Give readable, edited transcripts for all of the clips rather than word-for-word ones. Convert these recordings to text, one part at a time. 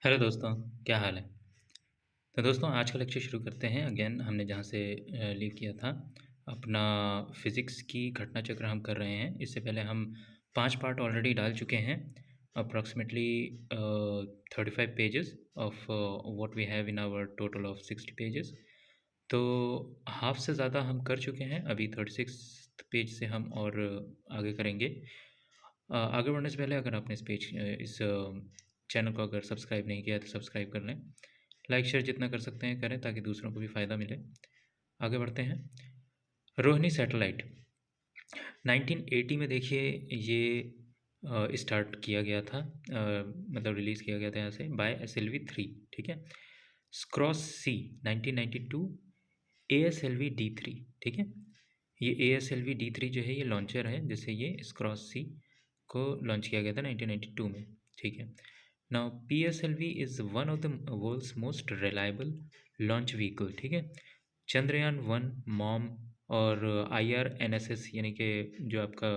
Hello दोस्तों, क्या हाल है? तो दोस्तों आज का लेक्चर शुरू करते हैं। अगेन हमने जहाँ से लीव किया था, अपना फिज़िक्स की घटना चक्र हम कर रहे हैं। इससे पहले हम 5 पार्ट ऑलरेडी डाल चुके हैं। Approximately 35 pages of what we have in our total of 60 pages. तो हाफ से ज़्यादा हम कर चुके हैं। अभी 36th पेज से हम और आगे करेंगे। आगे बढ़ने से पहले अगर आपने इस चैनल को अगर सब्सक्राइब नहीं किया है तो सब्सक्राइब कर लें। लाइक शेयर जितना कर सकते हैं करें ताकि दूसरों को भी फ़ायदा मिले। आगे बढ़ते हैं। रोहिणी सैटेलाइट 1980 में देखिए ये स्टार्ट किया गया था, मतलब रिलीज़ किया गया था यहाँ से बाय SLV-3। ठीक है। स्क्रॉस सी 1992 ASLV-D3। ठीक है। ये ASLV-D3 जो है ये लॉन्चर है जिससे ये स्क्रॉस सी को लॉन्च किया गया था 1992 में। ठीक है। Now PSLV is one of the world's most reliable launch vehicle. ठीक है। चंद्रयान 1 मॉम और IRNSS यानी कि जो आपका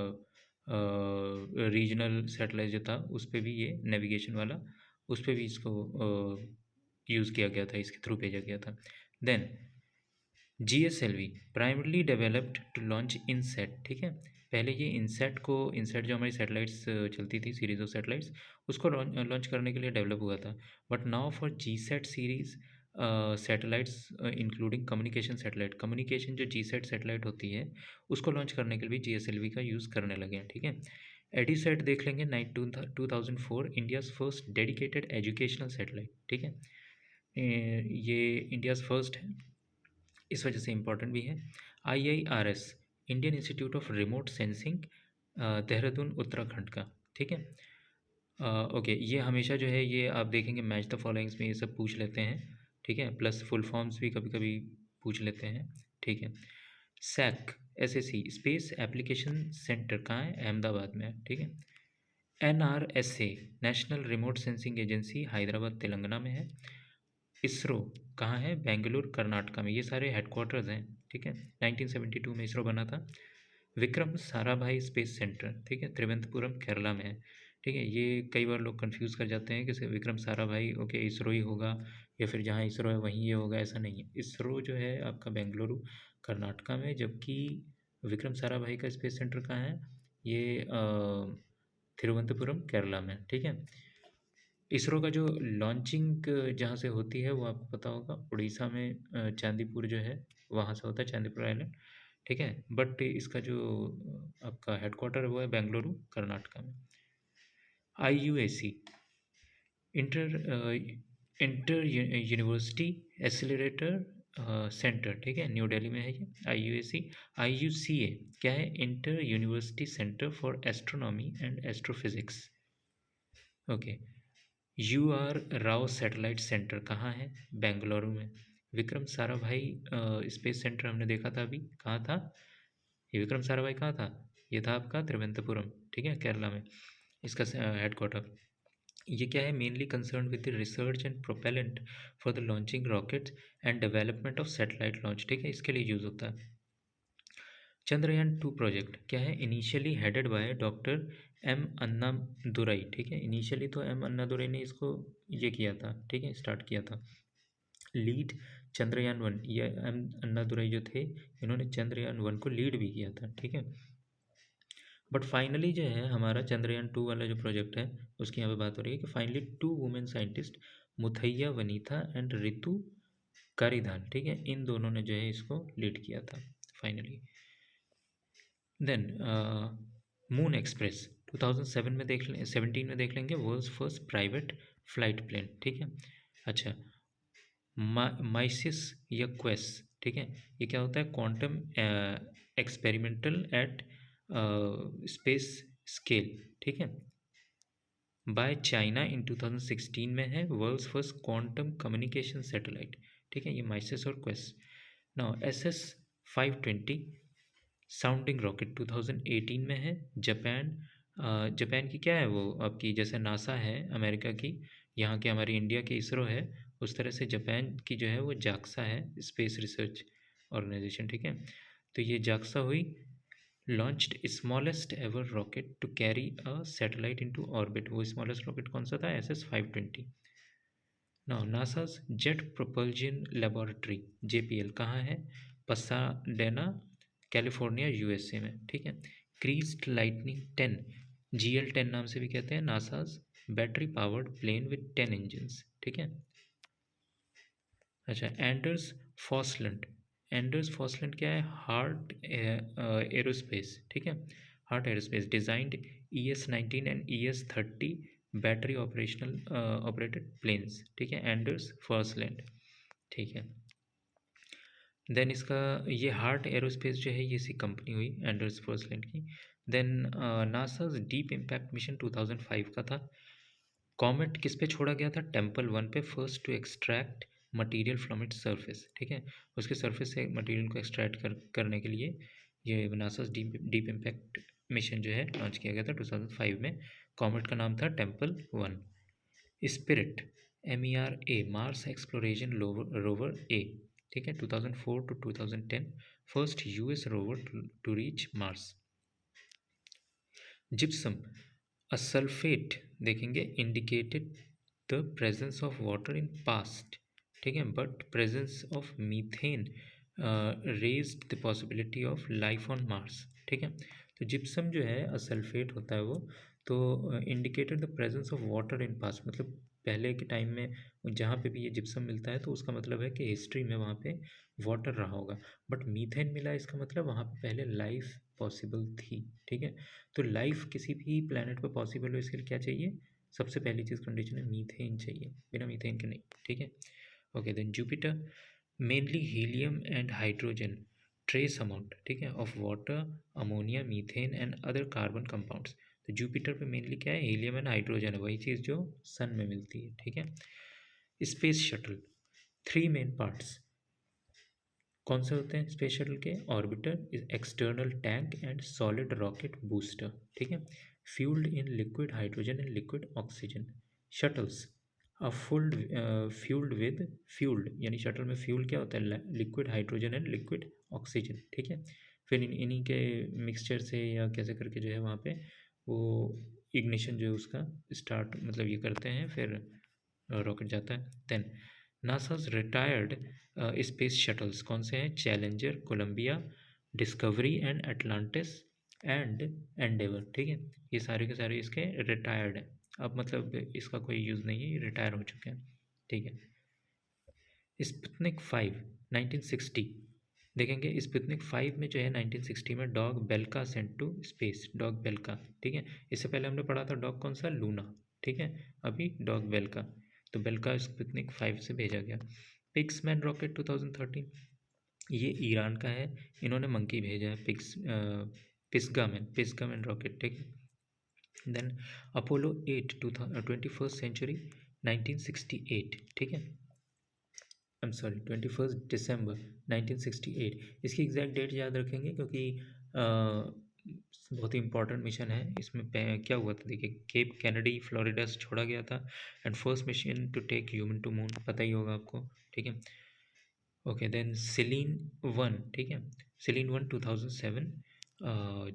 रीजनल सैटेलाइट जो था उस पर भी ये नेविगेशन वाला, उस पर भी इसको यूज़ किया गया था, इसके थ्रू भेजा गया था। Then GSLV primarily developed to launch INSAT. ठीक है। पहले ये इनसेट जो हमारी सैटेलाइट्स चलती थी, सीरीज ऑफ सैटेलाइट्स, उसको लॉन्च करने के लिए डेवलप हुआ था। But now for GSAT series satellites including communication satellite, communication जो GSAT सैटेलाइट होती है उसको लॉन्च करने के लिए भी GSLV का यूज़ करने लगे हैं। ठीक है। एडीसैट देख लेंगे 2004 India's first dedicated educational satellite. ठीक है। ये इंडियाज़ फर्स्ट है, इस वजह से इम्पॉर्टेंट भी है। IIRS Indian institute of remote sensing, Dehradun Uttarakhand का। ठीक है। ओके, ये हमेशा जो है ये आप देखेंगे मैच द फॉलोइंग्स में ये सब पूछ लेते हैं। ठीक है। प्लस फुल फॉर्म्स भी कभी कभी पूछ लेते हैं। ठीक है। SAC SAC space application centre कहाँ है? अहमदाबाद में है। ठीक है। NRSA national remote sensing agency Hyderabad Telangana में है। इसरो कहाँ है? बेंगलुरु कर्नाटका में। ये सारे हेडक्वार्टर्स हैं। ठीक है। 1972 में इसरो बना था। विक्रम साराभाई स्पेस सेंटर, ठीक है, त्रिवेंद्रपुरम केरला में है। ठीक है। ये कई बार लोग कंफ्यूज कर जाते हैं कि विक्रम साराभाई ओके इसरो ही होगा या फिर जहाँ इसरो है वहीं ये होगा, ऐसा नहीं है। इसरो जो है आपका बेंगलुरु कर्नाटका में, जबकि विक्रम साराभाई का स्पेस सेंटर कहाँ है? ये तिरुवनंतपुरम केरला में। ठीक है। इसरो का जो लॉन्चिंग जहाँ से होती है वो आपको पता होगा, उड़ीसा में चांदीपुर जो है वहाँ से होता है, चांदीपुर आइलैंड। ठीक है। बट इसका जो आपका हेडक्वार्टर है वो है बेंगलुरु कर्नाटका में। IUAC inter inter university accelerator centre, ठीक है, न्यू दिल्ली में है ये IUAC। IUCA क्या है? Inter university centre for astronomy and astrophysics. Okay. UR Rao satellite centre कहाँ है? बेंगलुरु में। विक्रम साराभाई स्पेस सेंटर हमने देखा था, अभी कहाँ था ये? विक्रम साराभाई कहाँ था? ये था आपका त्रिवेंद्रपुरम, ठीक है, केरला में इसका हेडक्वार्टर। ये क्या है? Mainly concern with the research and propellant for the launching rockets and development of satellite launch. ठीक है, इसके लिए यूज़ होता है। चंद्रयान 2 प्रोजेक्ट क्या है? Initially headed by doctor M Annadurai. ठीक है। इनिशियली तो M अन्नादुरई ने इसको ये किया था, ठीक है, स्टार्ट किया था। लीड चंद्रयान 1, ये M अन्नादुरई जो थे इन्होंने चंद्रयान 1 को लीड भी किया था। ठीक है। बट फाइनली जो है हमारा चंद्रयान 2 वाला जो प्रोजेक्ट है उसकी यहाँ पे बात हो रही है कि finally 2 women scientists Muthayya Vanitha and Ritu Karidhal, ठीक है, इन दोनों ने जो है इसको लीड किया था फाइनली। देन मून एक्सप्रेस 2007 में देख लें, 17 में देख लेंगे, world's first private flight plane. ठीक है। अच्छा, माइसिस या क्वेस, ठीक है, ये क्या होता है? Quantum experimental at space scale. ठीक है। बाय चाइना इन 2016 में है, world's first quantum communication satellite. ठीक है, ये माइसिस और Quess. Now SS-520 sounding rocket 2018 में है, जापान। जापान की क्या है वो आपकी, जैसे नासा है अमेरिका की, यहाँ के हमारी इंडिया के इसरो है, उस तरह से जापान की जो है वो जाक्सा है, स्पेस रिसर्च ऑर्गेनाइजेशन। ठीक है। तो ये जाक्सा हुई launched smallest ever rocket to carry a satellite into orbit. वो स्मॉलेस्ट रॉकेट कौन सा था? SS-520। Now NASA's jet propulsion laboratory JPL कहाँ है? पसाडेना कैलिफोर्निया USA में, ठीक है। क्रीज्ड लाइटनिंग 10 GL10 नाम से भी कहते हैं, NASA's battery powered plane with 10 engines, ठीक है। अच्छा, एंडर्स फॉसलैंड क्या है? हार्ट एरोस्पेस, ठीक है। Heart aerospace designed ES-19 and ES-30 battery operated planes, ठीक है। एंडर्स फॉसलैंड, ठीक है। देन इसका ये हार्ट एरोस्पेस जो है ये इसी कंपनी हुई एंडर्स फॉसलैंड की। Then NASA's deep impact mission 2005 का था। कॉमेट किस पे छोड़ा गया था? टेम्पल 1 पे, first to extract material from its surface, ठीक है। उसके सरफेस से मटेरियल को एक्सट्रैक्ट करने के लिए ये नासा's डीप इम्पैक्ट मिशन जो है लॉन्च किया गया था 2005 में। कॉमेट का नाम था Tempel 1। Spirit MERA Mars exploration rover A, ठीक है, 2004 to 2010 first US rover to reach Mars. Gypsum a sulphate देखेंगे indicated the presence of water in past, ठीक है, but presence of methane raised the possibility of life on Mars, ठीक है। तो gypsum जो है असल्फेट होता है वो, तो indicated the presence of water in past, मतलब पहले के टाइम में जहाँ पे भी ये जिप्सम मिलता है तो उसका मतलब है कि हिस्ट्री में वहाँ पे वाटर रहा होगा। बट मीथेन मिला इसका मतलब वहाँ पे पहले लाइफ पॉसिबल थी, ठीक है। तो लाइफ किसी भी प्लेनेट पर पॉसिबल हो इसके लिए क्या चाहिए? सबसे पहली चीज़ कंडीशन है मीथेन चाहिए, बिना मीथेन के नहीं, ठीक है। Okay, then Jupiter mainly helium and hydrogen trace amount, ठीक है, of water, ammonia, methane and other carbon compounds. तो जुपिटर पे मेनली क्या है? हीलियम एंड हाइड्रोजन है, वही चीज़ जो सन में मिलती है, ठीक है। स्पेस शटल 3 मेन पार्ट्स कौन से होते हैं स्पेस शटल के? Orbiter, external tank and solid rocket booster, ठीक है। Fuelled in liquid hydrogen and liquid oxygen. Shuttles fuelled with fuelled, यानी शटल में फ्यूल क्या होता है? Liquid hydrogen and liquid oxygen, ठीक है। फिर इन्हीं के मिक्सचर से या कैसे करके जो है वहाँ पे वो इग्निशन जो है उसका स्टार्ट मतलब ये करते हैं, फिर रॉकेट जाता है। Then NASA's retired space shuttles कौन से हैं? Challenger, Columbia, Discovery and Atlantis and Endeavour, ठीक है। ये सारे के सारे इसके रिटायर्ड हैं, अब मतलब इसका कोई यूज़ नहीं है, ये रिटायर हो चुके हैं, ठीक है। स्पुतनिक 5 1960 देखेंगे। स्पुतनिक 5 में जो है 1960 में dog Belka sent to space, dog Belka, ठीक है। इससे पहले हमने पढ़ा था डॉग कौन सा? लूना, ठीक है। अभी डॉग बेल्का, तो बेल्का स्पुतनिक 5 से भेजा गया। पिक्समैन रॉकेट 2013 ये ईरान का है, इन्होंने मंकी भेजा है, पिस्गामैन रॉकेट, ठीक है। देन अपोलो 8 21st सेंचुरी 1968, ठीक है। आई एम सॉरी 21 दिसंबर 1968, इसकी एग्जैक्ट डेट याद रखेंगे क्योंकि बहुत ही इंपॉर्टेंट मिशन है। इसमें क्या हुआ था देखिए, केप कैनेडी फ्लोरिडा से छोड़ा गया था and first mission to take human to moon, पता ही होगा आपको, ठीक है। ओके, देन सेलिन 1, ठीक है। Selene 1 2007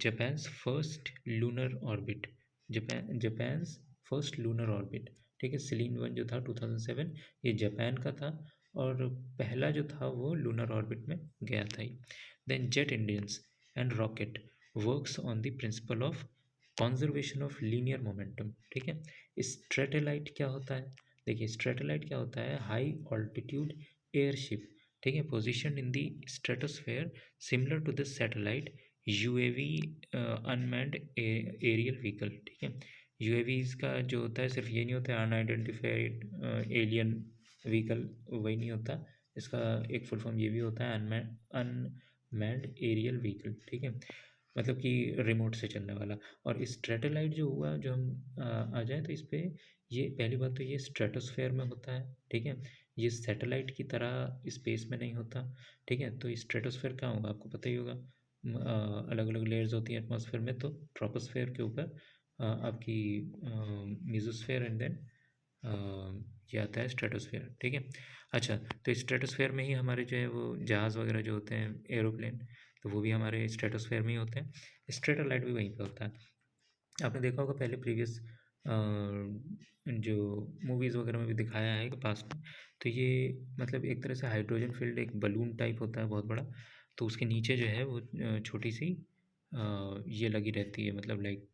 Japan's first lunar orbit, Japan's first lunar orbit, ठीक है। सेलिन 1 जो था 2007 ये जापान का था और पहला जो था वो लूनर ऑर्बिट में गया था ही। Then jet engines and rocket works on the principle of conservation of linear momentum, ठीक है। स्ट्रेटेलाइट क्या होता है? देखिए स्ट्रेटेलाइट क्या होता है? हाई ऑल्टीट्यूड एयरशिप, ठीक है, position in the stratosphere similar to the satellite UAV unmanned aerial vehicle, ठीक है। UAVs का जो होता है सिर्फ ये नहीं होता है अनआइडेंटिफाइड एलियन व्हीकल, वही नहीं होता, इसका एक फुल फॉर्म ये भी होता है अनमैन्ड एरियल व्हीकल, ठीक है, मतलब कि रिमोट से चलने वाला। और स्ट्रेटेलाइट जो हुआ, जो हम आ जाए तो इस पर ये पहली बात तो ये स्ट्रेटोस्फेयर में होता है, ठीक है। ये सैटेलाइट की तरह स्पेस में नहीं होता, ठीक है। तो स्ट्रेटोस्फेयर क्या होगा आपको पता ही होगा, अलग अलग लेयर्स होती हैं एटमॉस्फेयर में, तो ट्रोपोस्फेयर के ऊपर आपकी मेसोस्फेयर एंड देन ये आता है स्ट्रेटोस्फेयर, ठीक है। अच्छा, तो स्ट्रेटोस्फेयर में ही हमारे जो है वो जहाज़ वगैरह जो होते हैं एरोप्लेन, तो वो भी हमारे स्ट्रेटोस्फेयर में ही होते हैं। स्ट्रेटेलाइट भी वहीं पे होता है। आपने देखा होगा पहले प्रीवियस जो मूवीज़ वगैरह में भी दिखाया है कि पास्ट में, तो ये मतलब एक तरह से हाइड्रोजन फील्ड एक बलून टाइप होता है बहुत बड़ा, तो उसके नीचे जो है वो छोटी सी ये लगी रहती है, मतलब लाइक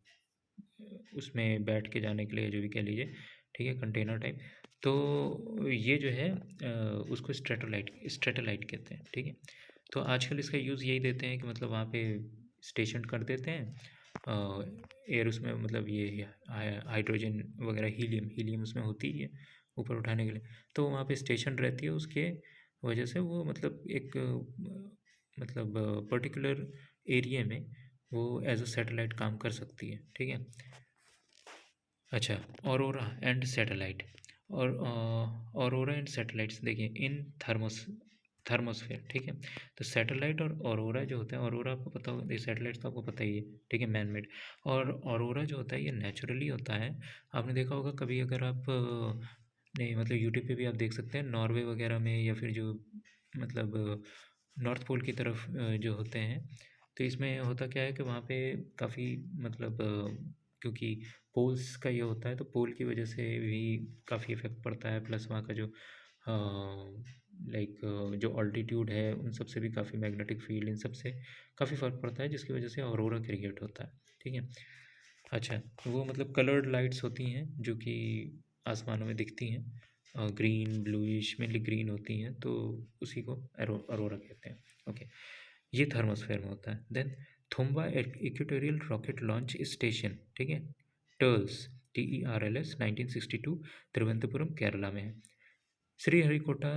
उसमें बैठ के जाने के लिए जो भी कह लीजिए, ठीक है, कंटेनर टाइप। तो ये जो है उसको स्ट्रेटोलाइट कहते हैं, ठीक है। तो आजकल इसका यूज़ यही देते हैं कि मतलब वहाँ पे स्टेशन कर देते हैं एयर उसमें, मतलब ये हाइड्रोजन वगैरह, हीलियम उसमें होती ही है ऊपर उठाने के लिए, तो वहाँ पे स्टेशन रहती है, उसके वजह से वो मतलब एक मतलब पर्टिकुलर एरिया में वो एज अ सैटेलाइट काम कर सकती है, ठीक है। अच्छा, ऑरोरा एंड सैटेलाइट, और ऑरोरा एंड सैटेलाइट्स देखिए इन थर्मोस्फेयर, ठीक है। तो सैटेलाइट और ऑरोरा जो होता है, ऑरोरा आपको पता होगा, ये सैटेलाइट तो आपको पता ही है, ठीक है, मैन मेड। और ऑरोरा जो होता है ये नेचुरली होता है। आपने देखा होगा कभी, अगर आप नहीं मतलब यूट्यूब पे भी आप देख सकते हैं, नॉर्वे वगैरह में, या फिर जो मतलब नॉर्थ पोल की तरफ जो होते हैं, तो इसमें होता क्या है कि वहाँ पे काफ़ी मतलब क्योंकि पोल्स का ये होता है, तो पोल की वजह से भी काफ़ी इफ़ेक्ट पड़ता है, प्लस वहाँ का जो लाइक जो ऑल्टीट्यूड है उन सब से भी काफ़ी मैग्नेटिक फील्ड, इन सब से काफ़ी फ़र्क पड़ता है, जिसकी वजह से ऑरोरा क्रिएट होता है, ठीक है। अच्छा, वो मतलब कलर्ड लाइट्स होती हैं जो कि आसमानों में दिखती हैं, ग्रीन ब्लूइश, मेनली ग्रीन होती हैं, तो उसी को अरोरा कहते हैं, ओके। ये थर्मोस्फेयर में होता है। Then Thumba equatorial rocket launch station, ठीक है, टर्ल्स, TERLS 1962 तिरुवनंतपुरम केरला में है। श्रीहरिकोटा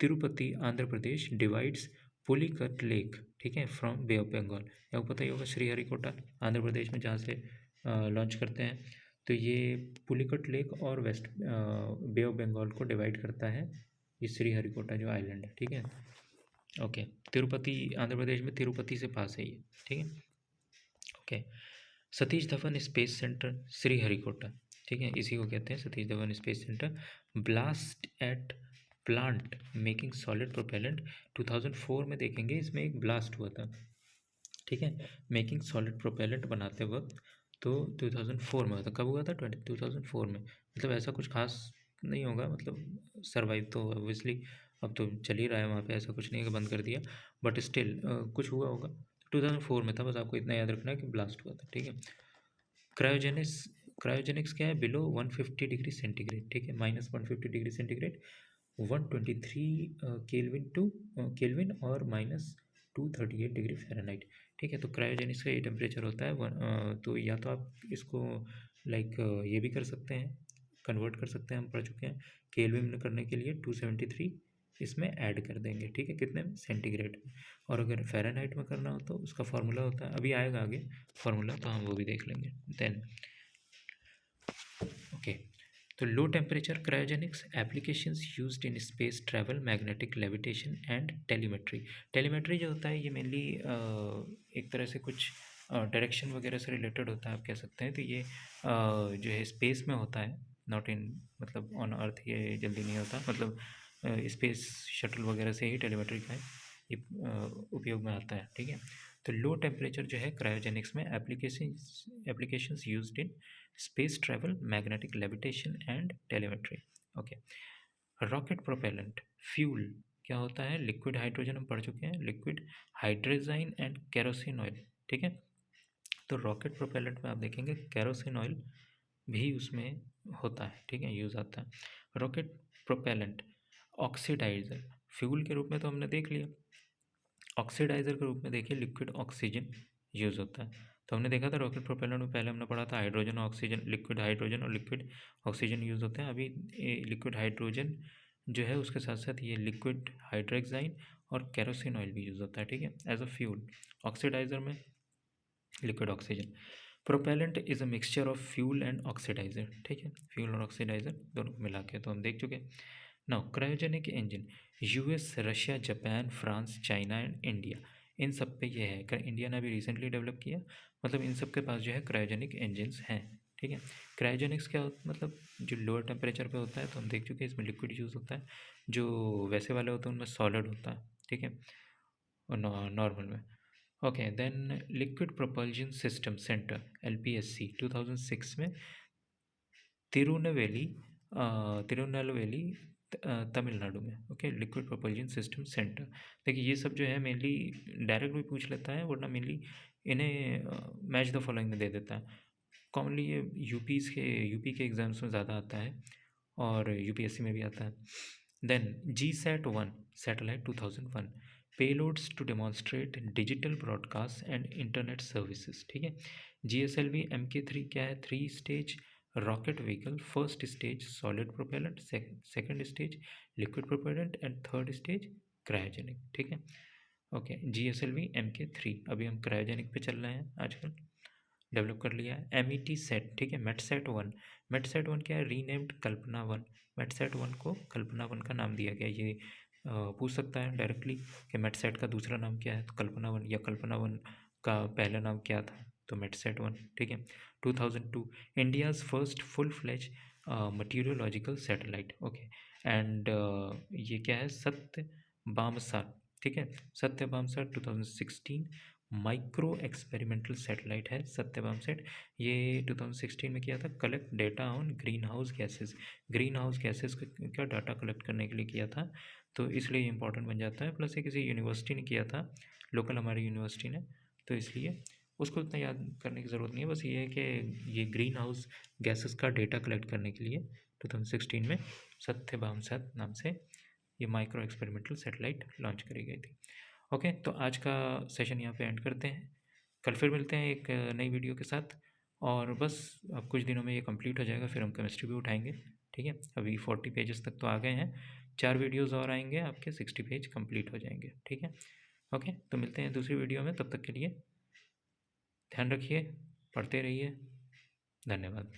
तिरुपति आंध्र प्रदेश डिवाइड्स पुलिकट लेक, ठीक है, फ्रॉम बे ऑफ बंगाल। आपको पता ही होगा श्रीहरिकोटा आंध्र प्रदेश में जहाँ से लॉन्च करते हैं, तो ये पुलिकट लेक और वेस्ट बे ऑफ बंगाल को डिवाइड करता है, ये श्रीहरिकोटा जो आइलैंड है, ठीक है, ओके। तिरुपति आंध्र प्रदेश में, तिरुपति से पास है ये, ठीक है, okay. Satish Dhawan space centre Sriharikota, ठीक है, इसी को कहते हैं Satish Dhawan space centre. Blast at plant making solid propellant 2004 में देखेंगे, इसमें एक ब्लास्ट हुआ था, ठीक है, मेकिंग सॉलिड प्रोपेलेंट बनाते वक्त, तो 2004 में हुआ था। कब हुआ था? 2004 में, मतलब ऐसा कुछ खास नहीं होगा, मतलब सरवाइव तो ऑब्वियसली अब तो चल ही रहा है वहाँ पे, ऐसा कुछ नहीं है कि बंद कर दिया, बट स्टिल कुछ हुआ होगा। 2004 में था, बस आपको इतना याद रखना है कि ब्लास्ट हुआ था, ठीक है। क्रायोजेनिक्स, क्रायोजेनिक्स क्या है? बिलो 150 डिग्री सेंटीग्रेड, ठीक है, -150 degree centigrade, 123 kelvin to kelvin और -238 डिग्री फ़ारेनहाइट, ठीक है। तो क्रायोजेनिक्स का ये टेम्परेचर होता है तो या तो आप इसको लाइक ये भी कर सकते हैं, कन्वर्ट कर सकते हैं, हम पढ़ चुके हैं। केल्विन में करने के लिए 273 इसमें ऐड कर देंगे, ठीक है, कितने में? सेंटीग्रेड में। और अगर फ़ारेनहाइट में करना हो तो उसका फार्मूला होता है, अभी आएगा आगे फार्मूला, तो हम वो भी देख लेंगे देन, ओके। तो low temperature cryogenics applications used in space travel, magnetic levitation and telemetry. Telemetry जो होता है ये मेनली एक तरह से कुछ डायरेक्शन वगैरह से रिलेटेड होता है, आप कह सकते हैं। तो ये जो है स्पेस में होता है, नॉट इन मतलब ऑन अर्थ ये जल्दी नहीं होता, मतलब स्पेस शटल वगैरह से ही टेलीमेट्री का ये उपयोग में आता है, ठीक है। तो लो टेम्परेचर जो है क्रायोजेनिक्स में applications used in space travel, magnetic levitation and telemetry, okay. Rocket propellant fuel क्या होता है? लिक्विड हाइड्रोजन, हम पढ़ चुके हैं, लिक्विड हाइड्रोजाइन एंड केरोसिन ऑयल, ठीक है। तो रॉकेट प्रोपेलेंट में आप देखेंगे केरोसिन ऑयल भी उसमें होता है, ठीक है, यूज़ आता है। रॉकेट प्रोपेलेंट ऑक्सीडाइजर, फ्यूल के रूप में तो हमने देख लिया, ऑक्सीडाइजर के रूप में देखिए लिक्विड ऑक्सीजन यूज़ होता है। तो हमने देखा था रॉकेट प्रोपेलर में, पहले हमने पढ़ा था हाइड्रोजन और ऑक्सीजन, लिक्विड हाइड्रोजन और लिक्विड ऑक्सीजन यूज़ होते हैं। अभी लिक्विड हाइड्रोजन जो है उसके साथ साथ ये लिक्विड हाइड्रोक्साइन और केरोसिन ऑयल भी यूज़ होता है, ठीक है, एज अ फ्यूल। ऑक्सीडाइजर में liquid oxygen. Propellant is a mixture of fuel and oxidiser, ठीक है, फ्यूल और ऑक्सीडाइजर दोनों को मिला के तो हम देख चुके हैं। Now cryogenic engine, US, Russia, Japan, France, China and India, इन सब पे ये है। इंडिया ने अभी रिसेंटली डेवलप किया, मतलब इन सब के पास जो है क्रायोजेनिक इंजन्स हैं, ठीक है। क्रायोजेनिक्स क्या होता, मतलब जो लोअर टेम्परेचर पे होता है, तो हम देख चुके हैं इसमें लिक्विड यूज़ होता है, जो वैसे वाले होते हैं उनमें सॉलिड होता है, ठीक है, और नॉर्मल में, okay. Then liquid propulsion system centre LPSC 2006 में तिरुनेलवेली तिरुनेलवेली तमिलनाडु में। Okay, liquid propulsion system centre. देखिए ये सब जो है मेनली डायरेक्ट भी पूछ लेता है, वरना मेनली इन्हें मैच द फॉलोइंग में दे देता है। कॉमनली ये यूपी के एग्ज़ाम्स में ज़्यादा आता है और यूपीएससी में भी आता है। Then GSAT-1 satellite 2001 payloads to demonstrate digital broadcast and internet services. ठीक है। GSLV MK3 क्या है? 3 stage rocket vehicle. First stage solid propellant, second stage liquid propellant and third stage cryogenic. ठीक है। Okay, GSLV MK3। अभी हम cryogenic पे चल रहे हैं आजकल, डेवलप कर लिया है। MET सेट, ठीक है। METSAT-1, METSAT-1 क्या है? रीनेम्ड कल्पना-1। METSAT-1 को कल्पना-1 का नाम दिया गया। ये पूछ सकता है डायरेक्टली कि METSAT का दूसरा नाम क्या है, तो कल्पना-1, या कल्पना-1 का पहला नाम क्या था, तो METSAT-1। ठीक है। 2002 India's first full fledge meteorological satellite. Okay, and ये क्या है? सत्यबामसाट। ठीक है, सत्यबामसाट 2016 माइक्रो एक्सपेरिमेंटल सैटेलाइट है सत्यबामसैट। ये 2016 में किया था, collect data on green house gases. Green house gases का डाटा कलेक्ट करने के लिए किया था, तो इसलिए ये इंपॉर्टेंट बन जाता है। प्लस ये किसी यूनिवर्सिटी ने किया था, लोकल हमारी यूनिवर्सिटी ने, तो इसलिए उसको इतना याद करने की ज़रूरत नहीं है। बस ये है कि ये ग्रीन हाउस गैसेस का डेटा कलेक्ट करने के लिए 2016 में सत्यबामसैट नाम से ये माइक्रो एक्सपेरिमेंटल सैटेलाइट लॉन्च करी गई थी। ओके, तो आज का सेशन यहाँ पे एंड करते हैं। कल फिर मिलते हैं एक नई वीडियो के साथ, और बस अब कुछ दिनों में ये कंप्लीट हो जाएगा, फिर हम केमिस्ट्री भी उठाएंगे। ठीक है, अभी 40 पेजेस तक तो आ गए हैं, 4 वीडियोज़ और आएंगे, आपके 60 पेज कंप्लीट हो जाएंगे। ठीक है। ओके, तो मिलते हैं दूसरी वीडियो में, तब तक के लिए ध्यान रखिए, पढ़ते रहिए। धन्यवाद।